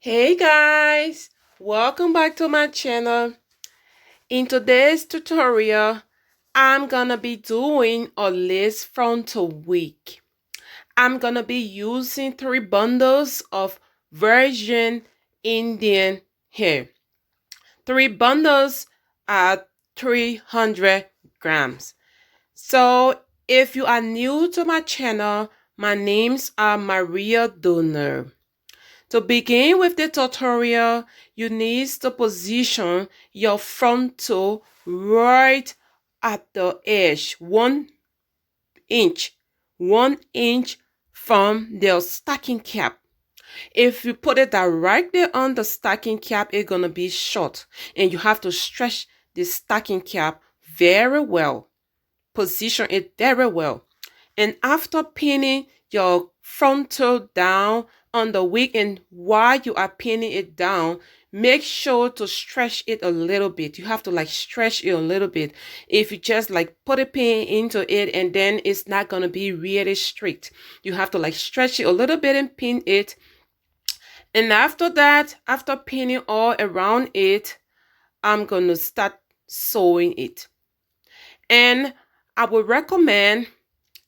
Hey guys, welcome back to my channel. In today's tutorial, I'm gonna be doing a lace frontal wig. I'm gonna be using 3 bundles of virgin Indian hair. 3 bundles at 300 grams. So if you are new to my channel, my names are Maria Donner. To begin with the tutorial, you need to position your frontal right at the edge, 1 inch, 1 inch from the stocking cap. If you put it directly on the stocking cap, it's gonna be short, and you have to stretch the stocking cap very well. Position it very well. And after pinning your frontal down on the wig, and while you are pinning it down, make sure to stretch it a little bit. You have to stretch it a little bit. If you just put a pin into it, and then it's not going to be really straight. You have to stretch it a little bit and pin it. And after that, after pinning all around it, I'm going to start sewing it. And I would recommend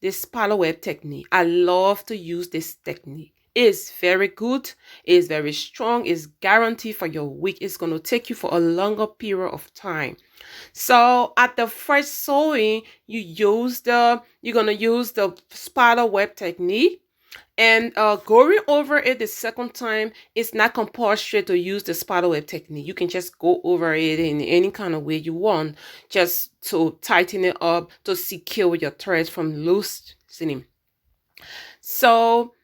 the spider web technique. I love to use this technique. It's very good, it's very strong, it's guaranteed for your wig. It's going to take you for a longer period of time. So at the first sewing, you're going to use the spider web technique. And going over it the second time, it's not compulsory to use the spider web technique. You can just go over it in any kind of way you want, just to tighten it up, to secure your threads from loosening. So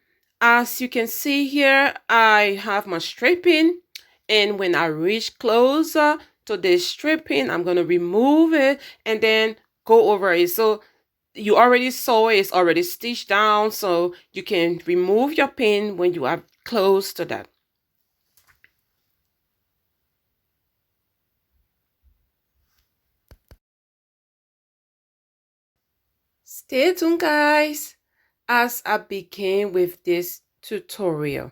as you can see here, I have my stripping, and when I reach closer to the stripping, I'm going to remove it and then go over it. So you already saw it's already stitched down, so you can remove your pin when you are close to that. Stay tuned, guys, as I begin with this tutorial.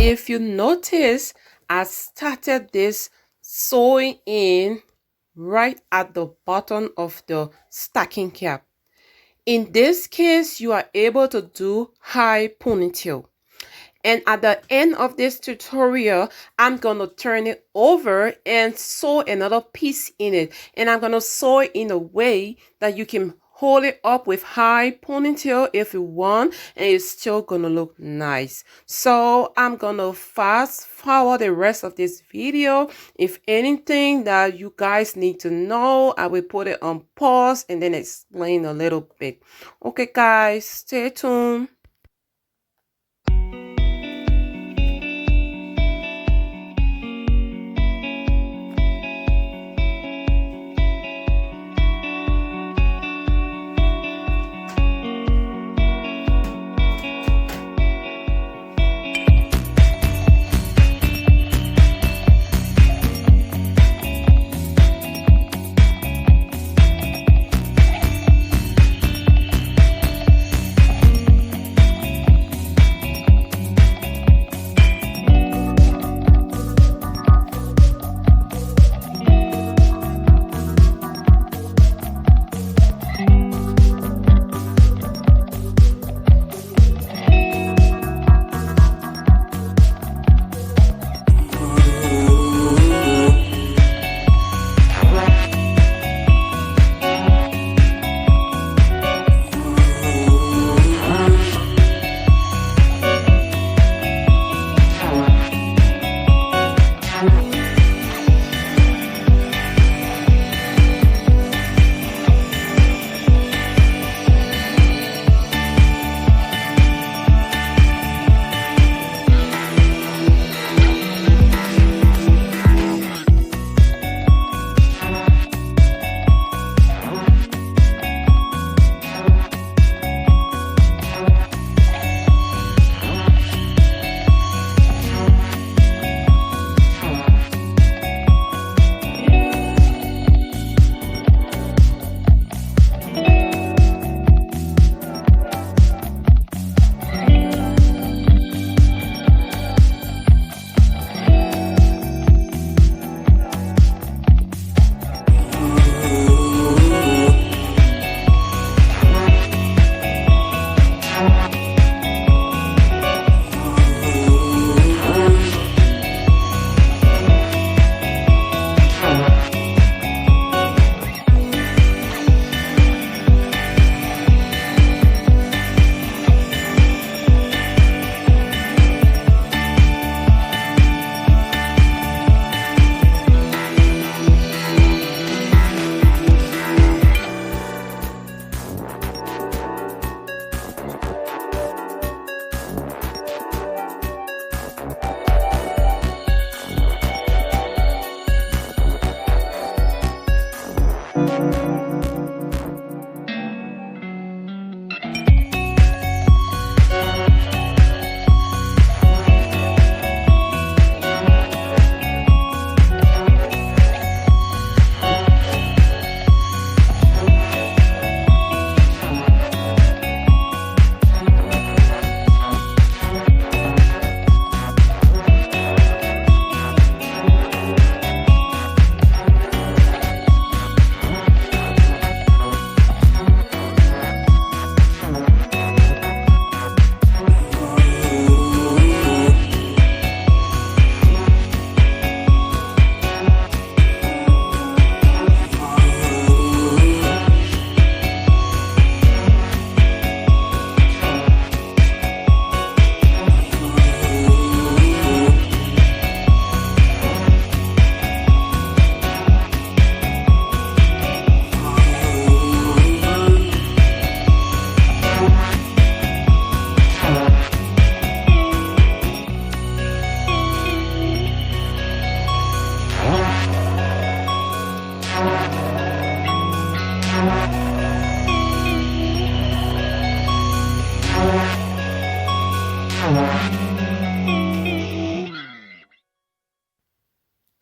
If you notice, I started this sewing in right at the bottom of the stocking cap. In this case, you are able to do high ponytail. And at the end of this tutorial, I'm going to turn it over and sew another piece in it. And I'm going to sew it in a way that you can hold it up with high ponytail if you want, and it's still going to look nice. So I'm going to fast forward the rest of this video. If anything that you guys need to know, I will put it on pause and then explain a little bit. Okay, guys, stay tuned.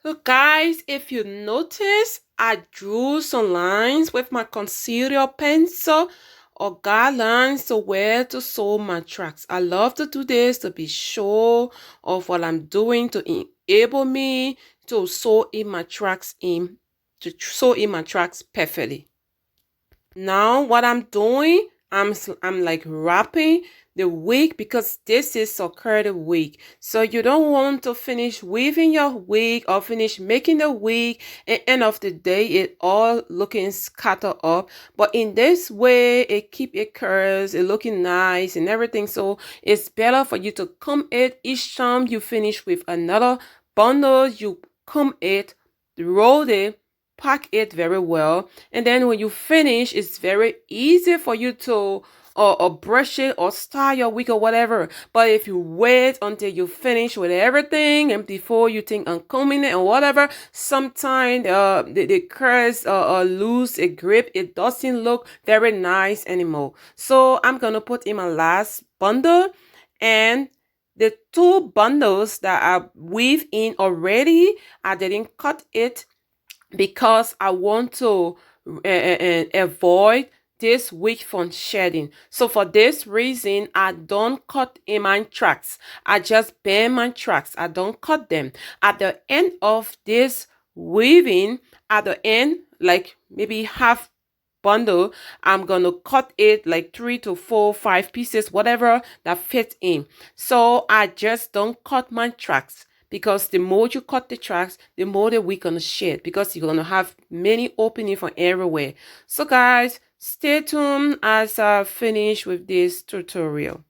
So guys, if you notice, I drew some lines with my concealer pencil or guidelines to where to sew my tracks. I love to do this to be sure of what I'm doing to enable me to sew in my tracks perfectly. Now what I'm doing, I'm like wrapping the wig because this is a curly wig. So you don't want to finish weaving your wig or finish making the wig and end of the day it all looking scattered up. But in this way it keep it curls, it looking nice and everything. So it's better for you to comb it each time you finish with another bundle. You comb it, roll it, pack it very well, and then when you finish it's very easy for you to or brush it or style your wig or whatever. But if you wait until you finish with everything and before you think on combing it or whatever, sometimes the curls lose a grip. It doesn't look very nice anymore. So I'm gonna put in my last bundle, and the two bundles that I weave in already, I didn't cut it because I want to avoid this wig from shedding. So for this reason, I don't cut in my tracks. I just bend my tracks. I don't cut them. At the end of this weaving, at the end, like maybe half bundle, I'm gonna cut it like 3 to 4, 5 pieces, whatever that fits in. So I just don't cut my tracks, because the more you cut the tracks, the more the wig gonna shed, because you're gonna have many opening from everywhere. So guys, stay tuned as I finish with this tutorial.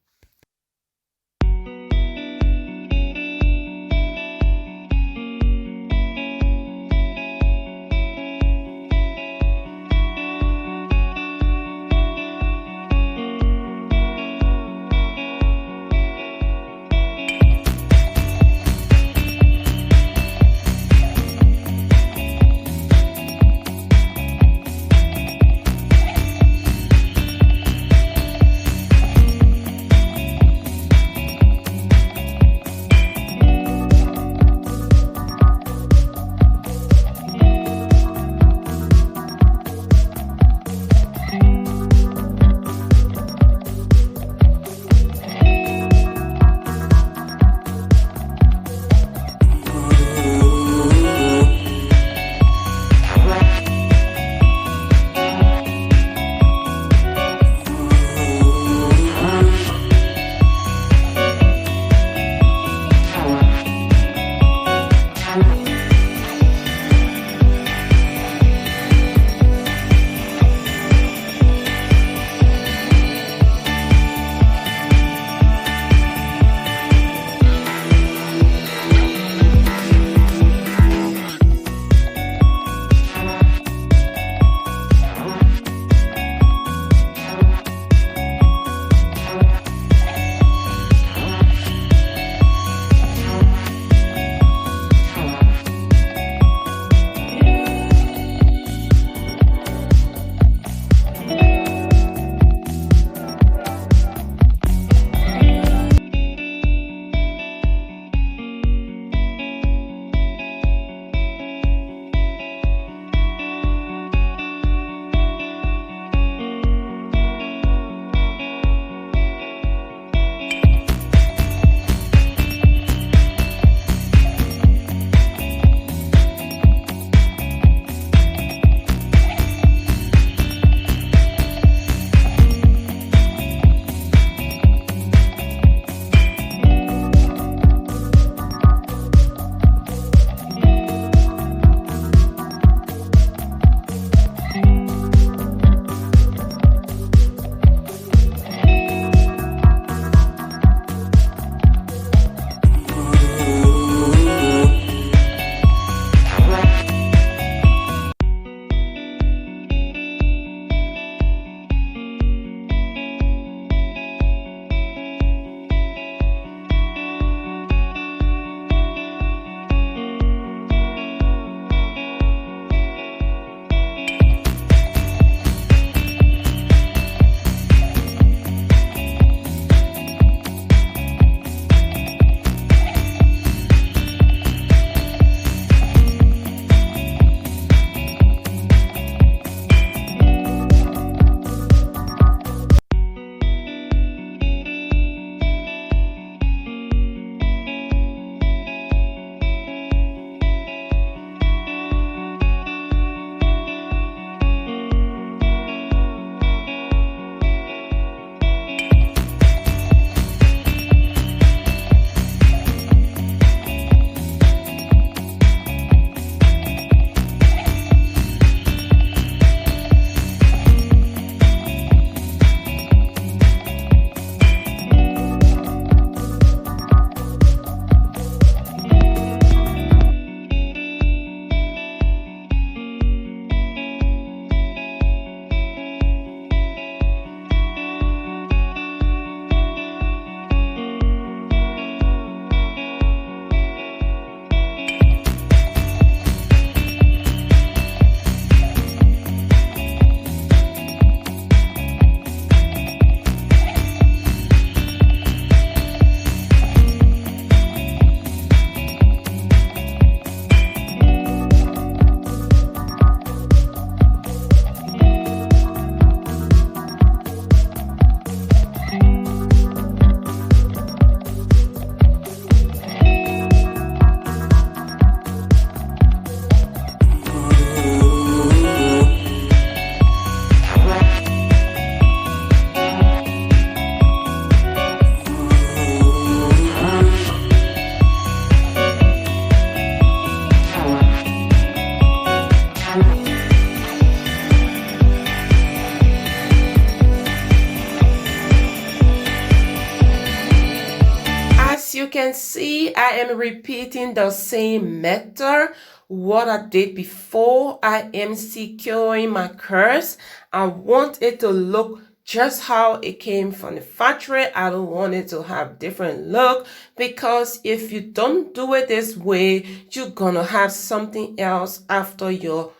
see, I am repeating the same method what I did before. I am securing my curves. I want it to look just how it came from the factory. I don't want it to have different look, because if you don't do it this way, you're gonna have something else after your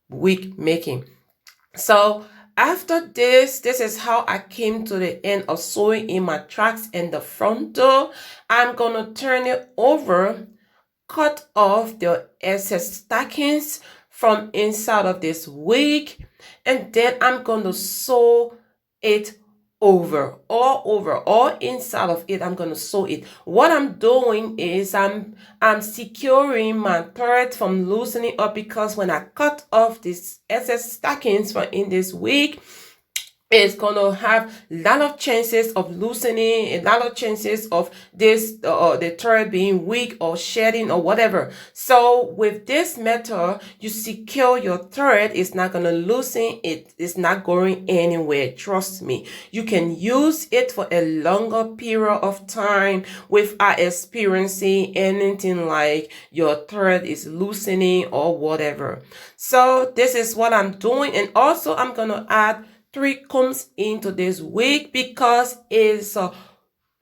wig making. So after this is how I came to the end of sewing in my tracks and the frontal. I'm gonna turn it over, cut off the excess stockings from inside of this wig, and then I'm going to sew it all inside of it. I'm going to sew it. What I'm doing is I'm securing my thread from loosening up, because when I cut off this excess stockings from in this wig, it's gonna have a lot of chances of loosening, a lot of chances of this the thread being weak or shedding or whatever. So with this method, you secure your thread. It's not gonna loosen. It's not going anywhere. Trust me. You can use it for a longer period of time without experiencing anything like your thread is loosening or whatever. So this is what I'm doing, and also I'm gonna add 3 combs into this wig, because it's a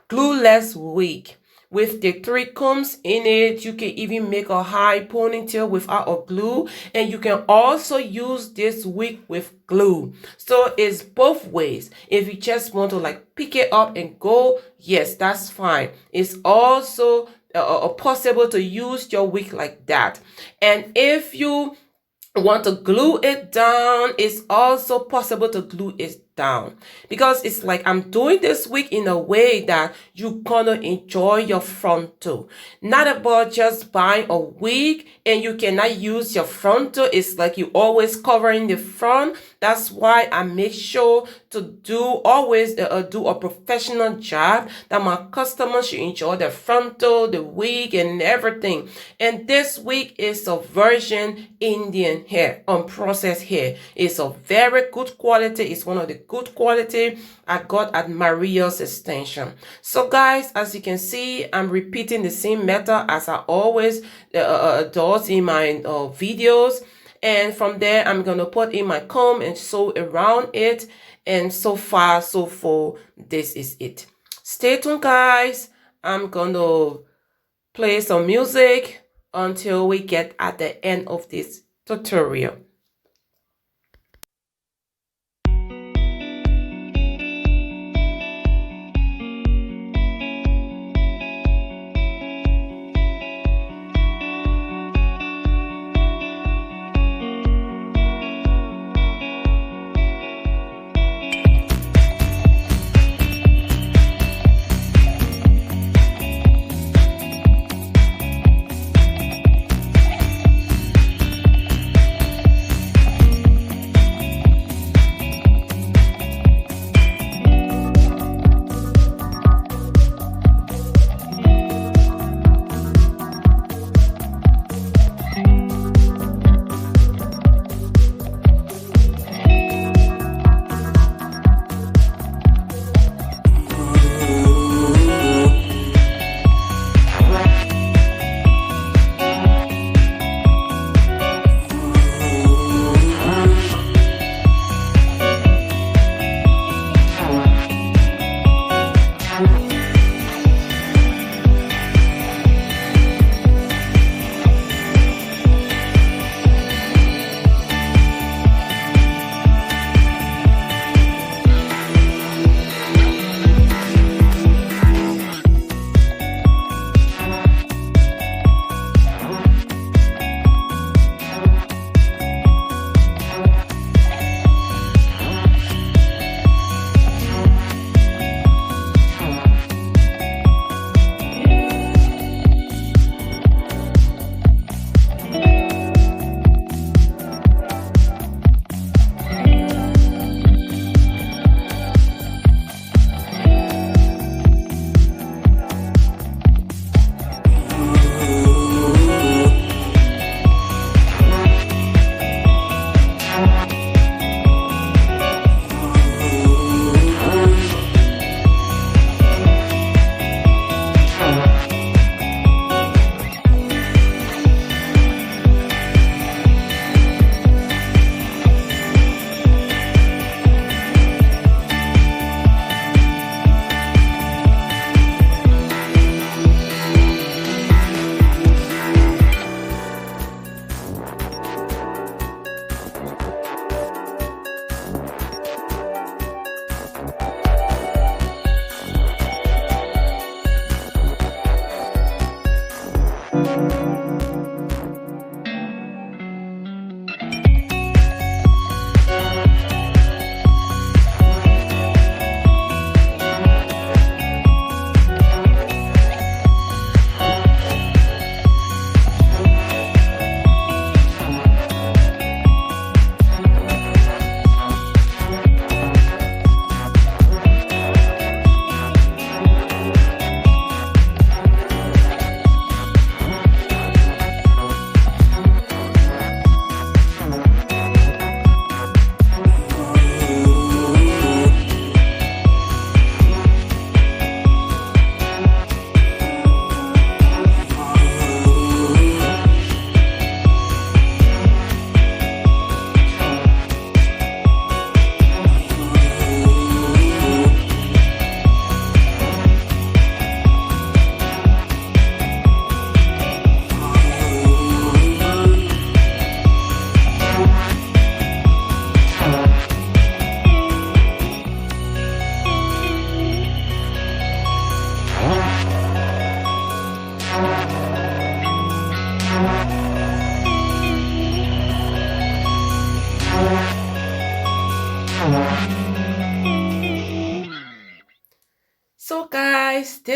glueless wig. With the 3 combs in it, you can even make a high ponytail without a glue, and you can also use this wig with glue. So it's both ways. If you just want to like pick it up and go, yes, that's fine. It's also possible to use your wig like that. And if you want to glue it down, it's also possible to glue it down, because it's like I'm doing this wig in a way that you're gonna enjoy your frontal. Not about just buying a wig and you cannot use your frontal. It's like you always covering the front. That's why I make sure to always do a professional job, that my customers should enjoy the frontal, the wig, and everything. And this wig is a virgin Indian hair, unprocessed hair. It's a very good quality. It's one of the good quality I got at Maria's extension. So guys, as you can see, I'm repeating the same method as I always does in my videos. And from there, I'm gonna put in my comb and sew around it. And so far, so full, this is it. Stay tuned, guys. I'm gonna play some music until we get at the end of this tutorial.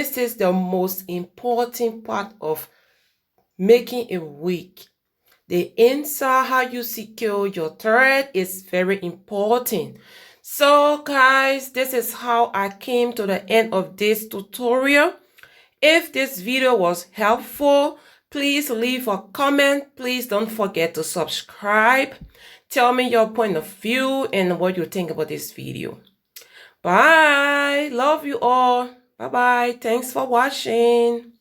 this is the most important part of making a wig. The inside, how you secure your thread, is very important. So guys, this is how I came to the end of this tutorial. If this video was helpful, please leave a comment. Please don't forget to subscribe. Tell me your point of view and what you think about this video. Bye. Love you all. Bye-bye. Thanks for watching.